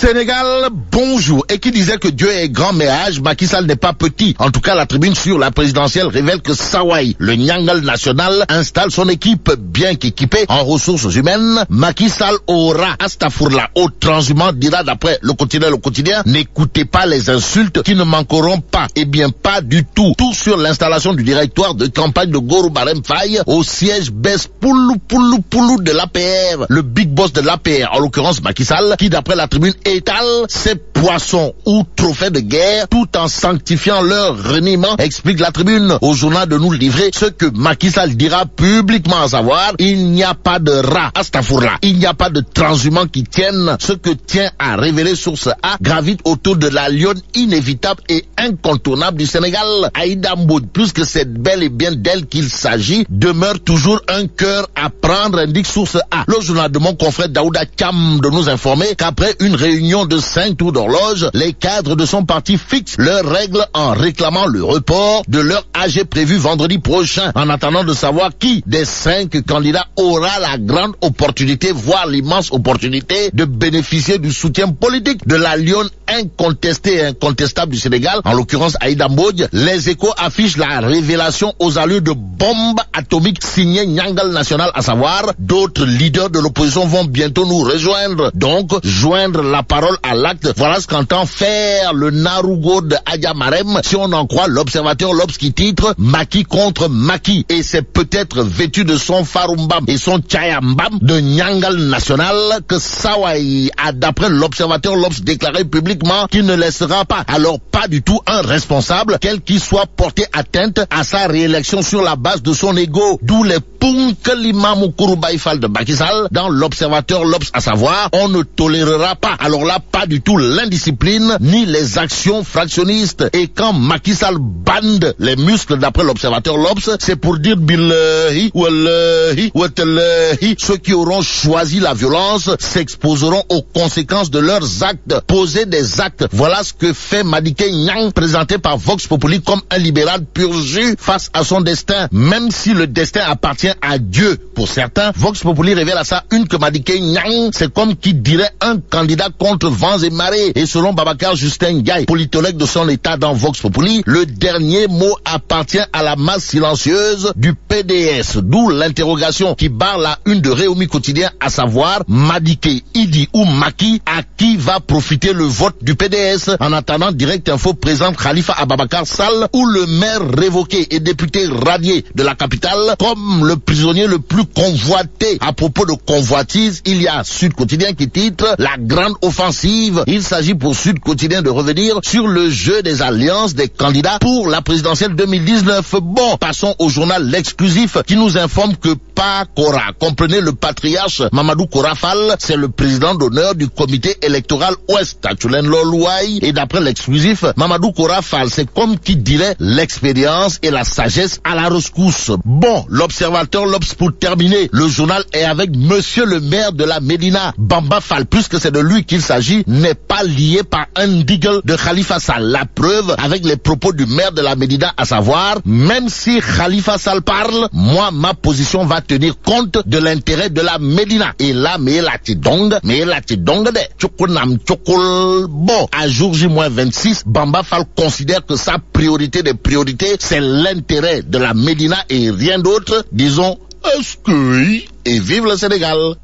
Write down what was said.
Sénégal, bonjour. Et qui disait que Dieu est grand mais âge, Macky Sall n'est pas petit. En tout cas, la tribune sur la présidentielle révèle que Sawai, le Nyangal national, installe son équipe bien qu'équipée en ressources humaines. Macky Sall aura Astafourla au transhumant, dira d'après le quotidien, n'écoutez pas les insultes qui ne manqueront pas. Eh bien, pas du tout. Tout sur l'installation du directoire de campagne de Gorou Barem Faye au siège baisse poulou de l'APR. Le big boss de l'APR, en l'occurrence Macky Sall, qui d'après la tribune étale ses poissons ou trophées de guerre tout en sanctifiant leur reniement, explique la tribune au journal de nous livrer ce que Macky Sall dira publiquement, à savoir il n'y a pas de rat, Astafourla, il n'y a pas de transhumant qui tienne. Ce que tient à révéler source A gravite autour de la lionne inévitable et incontournable du Sénégal. Aïda Mbodj, plus que c'est bel et bien d'elle qu'il s'agit, demeure toujours un cœur à prendre, indique source A. Le journal de mon confrère Daouda Kam de nous informer qu'après une réunion de 5 tours d'horloge, les cadres de son parti fixent leurs règles en réclamant le report de leur AG prévu vendredi prochain, en attendant de savoir qui des 5 candidats aura la grande opportunité, voire l'immense opportunité de bénéficier du soutien politique de la lionne incontestée et incontestable du Sénégal, en l'occurrence Aïda Mbodj. Les Échos affichent la révélation aux allures de bombe atomique signée Nyangal national, à savoir d'autres leaders de l'opposition vont bientôt nous rejoindre, donc joindre la parole à l'acte. Voilà ce qu'entend faire le Narugo de Adja Marem, si on en croit l'observateur L'Obs qui titre Macky contre Macky, et c'est peut-être vêtu de son farumbam et son tchayambam de Nyangal national que Sawai a d'après l'observateur L'Obs déclaré publiquement qu'il ne laissera pas, alors pas du tout un responsable, quel qu'il soit, porté atteinte à sa réélection sur la base de son ego, d'où les Punk l'imam Kouroubaïfal de Macky Sall dans l'observateur L'Obs, à savoir on ne tolérera pas, alors là pas du tout l'indiscipline ni les actions fractionnistes. Et quand Macky Sall bande les muscles d'après l'observateur L'Obs, c'est pour dire billahi wallahi watallahi, ceux qui auront choisi la violence s'exposeront aux conséquences de leurs actes. Poser des actes, voilà ce que fait Madické Niang, présenté par Vox Populi comme un libéral pur jus face à son destin, même si le destin appartient à Dieu pour certains. Vox Populi révèle à ça une que Madické Niang, c'est comme qui dirait un candidat contre vents et marées. Et selon Babacar Justin Ndiaye, politologue de son état dans Vox Populi, le dernier mot appartient à la masse silencieuse du PDS, d'où l'interrogation qui barre la une de Réumi Quotidien, à savoir Madické, Idi ou Macky, à qui va profiter le vote du PDS. En attendant, Direct Info présente Khalifa Ababakar Sall, où le maire révoqué et député radié de la capitale comme le prisonnier le plus convoité. À propos de convoitise, il y a Sud Quotidien qui titre La grande offensive. Il s'agit pour Sud Quotidien de revenir sur le jeu des alliances des candidats pour la présidentielle 2019. Bon, passons au journal L'Exclusif qui nous informe que Pa Kora, comprenez le patriarche Mamadou Kora Fall, c'est le président d'honneur du comité électoral Ouest à Tchoulen Lolouaï. Et d'après L'Exclusif, Mamadou Kora Fall, c'est comme qui dirait l'expérience et la sagesse à la rescousse. Bon, l'observateur L'Obs pour terminer, le journal est avec monsieur le maire de la Médina, Bamba Fall, puisque c'est de lui qu'il s'agit, n'est pas lié par un deal de Khalifa Sall. La preuve avec les propos du maire de la Médina, à savoir, même si Khalifa Sall parle, moi ma position va tenir compte de l'intérêt de la Médina. Et là, mais la tidong de Tchokounam Tchokol. Bon, à jour J-26, Bamba Fall considère que sa priorité des priorités, c'est l'intérêt de la Médina et rien d'autre. Disons, est-ce que et vive le Sénégal.